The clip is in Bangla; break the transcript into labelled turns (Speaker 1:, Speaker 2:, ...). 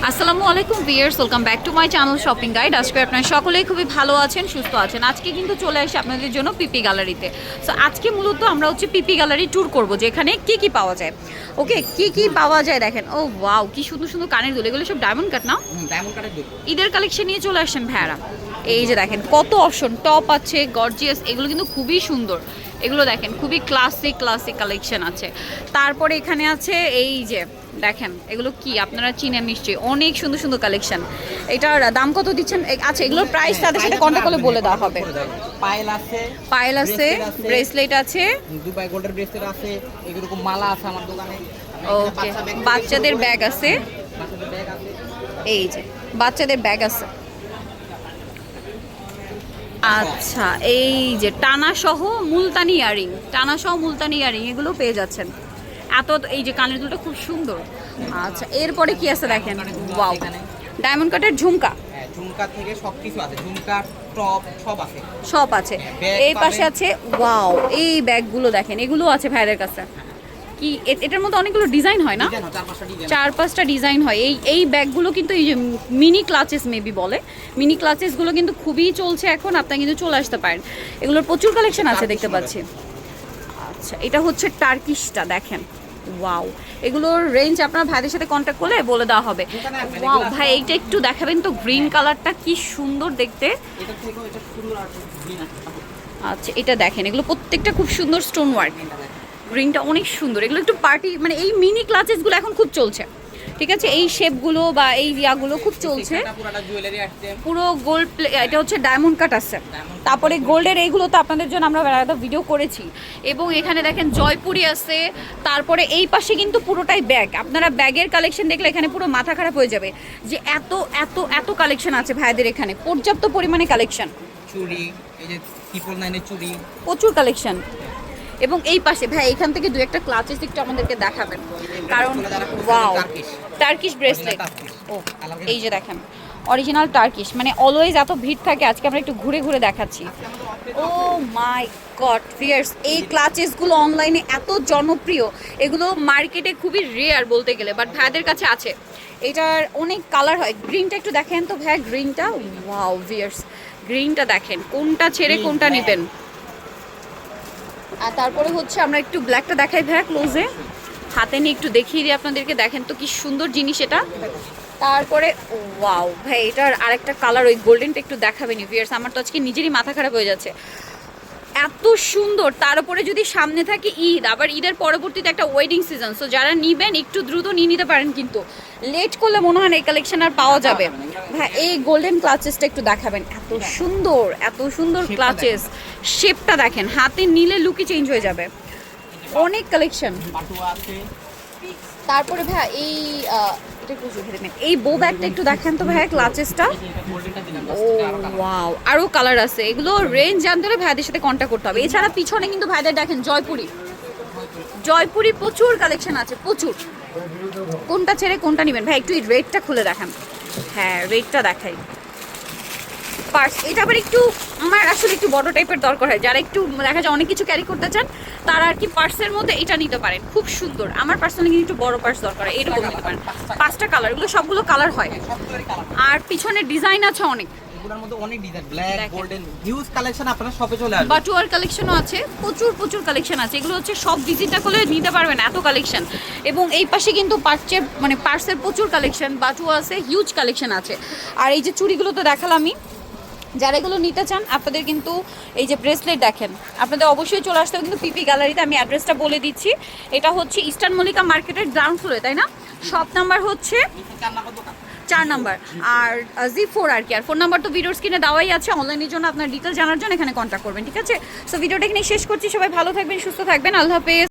Speaker 1: আসসালামু আলাইকুম viewers, welcome back to my channel shopping guide. আজকে আপনারা সকলেই খুবই ভালো আছেন, সুস্থ আছেন। আজকে কিন্তু চলে আসি আপনাদের জন্য পিপি গ্যালারিতে। সো আজকে মূলত আমরা হচ্ছে পিপি গ্যালারি ট্যুর করব, যেখানে কি কি পাওয়া যায়। ওকে, কি কি পাওয়া যায় দেখেন। ও ওয়াও, কি সুন্দর সুন্দর কানের দুল, এগুলো সব ডায়মন্ড কাট না?
Speaker 2: ডায়মন্ড কাটের দুল।
Speaker 1: ঈদের কালেকশন নিয়ে চলে আসছেন ভাইয়ারা। এই যে দেখেন কত অপশন, টপ আছে, গর্জিয়াস, এগুলো কিন্তু খুবই সুন্দর। এগুলো দেখেন খুবই ক্লাসিক কালেকশন আছে। তারপরে এখানে আছে এই যে দেখেন, এগুলো কি আপনারা চিনেন নিশ্চয়ই, অনেক সুন্দর সুন্দর কালেকশন। এটার দাম কত দিচ্ছেন? আচ্ছা, এগুলোর প্রাইস তাদের সাথে কন্ট্যাক্ট করলে বলে দেওয়া হবে। পায়েল আছে, ব্রেসলেট আছে,
Speaker 2: দুবাই গোল্ডের ব্রেসলেট আছে, এরকম মালা আছে আমার দোকানে।
Speaker 1: ওকে, বাচ্চাদের ব্যাগ আছে,
Speaker 2: বাচ্চাদের ব্যাগ আছে,
Speaker 1: এই যে বাচ্চাদের ব্যাগ আছে। আচ্ছা, এই যে টানা সহ মুলতানি ইয়ারিং, এগুলো পেয়ে যাচ্ছেন। এত এই যে কানের দুলটা খুব সুন্দর। আচ্ছা, এরপরে কি আছে দেখেন, ওয়াও, ডায়মন্ড কাটের ঝুমকা।
Speaker 2: হ্যাঁ, ঝুমকা থেকে সবকিছু আছে, ঝুমকা, টপ
Speaker 1: সব আছে। এই পাশে আছে, ওয়াও, এই ব্যাগগুলো দেখেন, এগুলো আছে ভাইদের কাছে। কি এটার মধ্যে অনেকগুলো ডিজাইন হয় না? 4-5টা ডিজাইন হয়। এই ব্যাগগুলো কিন্তু এই যে মিনি ক্লাচেস মেবি বলে, মিনি ক্লাচেসগুলো কিন্তু খুবই চলছে এখন, আপনারা কিন্তু চলে আসতে পারেন। এগুলোর প্রচুর কালেকশন আছে দেখতে পাচ্ছি। আচ্ছা, এটা হচ্ছে টার্কিশটা দেখেন, ওয়াও, এগুলোর রেঞ্জ আপনার ভাইদের সাথে কন্ট্যাক্ট করলে বলে দেওয়া হবে। ওয়াও ভাই, এইটা একটু দেখাবেন তো, গ্রিন কালারটা কি সুন্দর দেখতে। আচ্ছা, এটা দেখেন, এগুলো প্রত্যেকটা খুব সুন্দর স্টোন ওয়ার্ক, গ্রিনটা অনেক সুন্দর। এগুলো একটু পার্টি, মানে এই মিনি ক্লাচেসগুলো এখন খুব চলছে, ঠিক আছে? এই শেপগুলো বা এই ইয়াগুলো খুব চলছে। পুরো গোল্ড, এটা হচ্ছে ডায়মন্ড কাট আছে। তারপরে গোল্ডের এইগুলো তো আপনাদের জন্য আমরা আলাদা ভিডিও করেছি। এবং এখানে দেখেন জয়পুরি আছে। তারপরে এই পাশে কিন্তু পুরোটাই ব্যাগ। আপনারা ব্যাগের কালেকশন দেখলে এখানে পুরো মাথা খারাপ হয়ে যাবে যে এত এত এত কালেকশন আছে ভাইদের এখানে, পর্যাপ্ত পরিমাণে কালেকশন।
Speaker 2: চুড়ি, এই যে 999 এর চুড়ি,
Speaker 1: প্রচুর কালেকশন। এবং এই পাশে ভাই এখান থেকে দু একটা ক্লাচেস একটু আমাদেরকে দেখাবেন, কারণ ওয়াও, টার্কিশ ব্রেসলেট। ও, এই যে দেখেন অরিজিনাল টার্কিশ, মানে অলওয়েজ এত ভিড় থাকে, আজকে আমরা একটু ঘুরে ঘুরে দেখাচ্ছি। ও মাই গড ভিউয়ার্স, এই ক্লাচেসগুলো অনলাইনে এত জনপ্রিয়, এগুলো মার্কেটে খুবই রেয়ার বলতে গেলে, বাট ভাইদের কাছে আছে। এটার অনেক কালার হয়। গ্রিনটা একটু দেখেন তো ভাই, গ্রিনটা, ওয়াও ভিউয়ার্স, গ্রিনটা দেখেন, কোনটা ছেড়ে কোনটা নেবেন। আর তারপরে হচ্ছে আমরা একটু ব্ল্যাকটা দেখাই ভাই ক্লোজে, হাতে নিয়ে একটু দেখিয়ে দিই আপনাদেরকে। দেখেন তো কি সুন্দর জিনিস এটা। তারপরে ওয়াও ভাই, এটার আরেকটা কালার ওই গোল্ডেনটা একটু দেখাবেনি ভিউয়ার্স, আমার তো আজকে নিজেরই মাথা খারাপ হয়ে যাচ্ছে, এত সুন্দর। তার উপরে যদি সামনে থাকে ঈদ, আবার ঈদের পরবর্তীতে একটা ওয়েডিং সিজন, সো যারা নিবেন একটু দ্রুত নিয়ে নিতে পারেন, কিন্তু লেট করলে মনে হয় না এই কালেকশন আর পাওয়া যাবে। ভাই এই গোল্ডেন ক্লাচেসটা একটু দেখাবেন, এত সুন্দর ক্লাচেস, শেপটা দেখেন, হাতে নিলে লুকই চেঞ্জ হয়ে যাবে, অনেক কালেকশন। তারপরে ভাই এই এটা একটু জুড়ে দেবেন, এই বো ব্যাগটা একটু দেখেন তো ভাই, ক্লাচেসটা, ও ওয়াও, আরও কালার আছে। এগুলো রেঞ্জ জানতে হলে ভাইদের সাথে কন্ট্যাক্ট করতে হবে। এছাড়া পিছনে কিন্তু ভাইদের দেখেন জয়পুরি প্রচুর কালেকশন আছে, প্রচুর। কোনটা ছেড়ে কোনটা নেবেন ভাই, একটু এই রেডটা খুলে দেখান। হ্যাঁ, রেডটা দেখাই। পার্স, এটা আবার একটু আমার আসলে একটু বড় টাইপের দরকার হয়, যারা একটু দেখা যায় অনেক কিছু ক্যারি করতে চান, তারা আর কি পার্সের মধ্যে এটা নিতে পারেন, খুব সুন্দর। আমার পার্সোনালি কিন্তু একটু বড় পার্স দরকার হয়, এরকম নিতে পারেন। 5টা কালার, এগুলো সবগুলো কালার হয়, আর পিছনে ডিজাইন আছে অনেক।
Speaker 2: এগুলোর মধ্যে অনেক design, black, golden, huge collection আপনারা শপে চলে আসবেন।
Speaker 1: বাটুয়ার কালেকশনও আছে, প্রচুর কালেকশন আছে। এগুলো হচ্ছে সব ভিজিটটা করলে নিতে পারবেন, এত কালেকশন। এবং এই পাশে কিন্তু পার্সের প্রচুর কালেকশন, বাটুয়া আছে, হিউজ কালেকশন আছে। আর এই যে চুড়িগুলো তো দেখালামই, যারা এগুলো নিতে চান আপনাদের কিন্তু এই যে ব্রেসলেট দেখেন, আপনাদের অবশ্যই চলে আসতে হবে কিন্তু পিপি গ্যালারিতে। আমি অ্যাড্রেসটা বলে দিচ্ছি, এটা হচ্ছে ইস্টার্ন মল্লিকা মার্কেটের গ্রাউন্ড ফ্লোরে, তাই না? শপ নাম্বার হচ্ছে 4 নাম্বার, আর G4 আর কি। আর ফোন নাম্বার তো ভিডিওর স্ক্রিনে দেওয়াই আছে, অনলাইনের জন্য আপনার ডিটেল জানার জন্য এখানে কন্ট্যাক্ট করবেন, ঠিক আছে? সো ভিডিওটা এখানে শেষ করছি, সবাই ভালো থাকবেন, সুস্থ থাকবেন, আল্লাহ হাফেজ।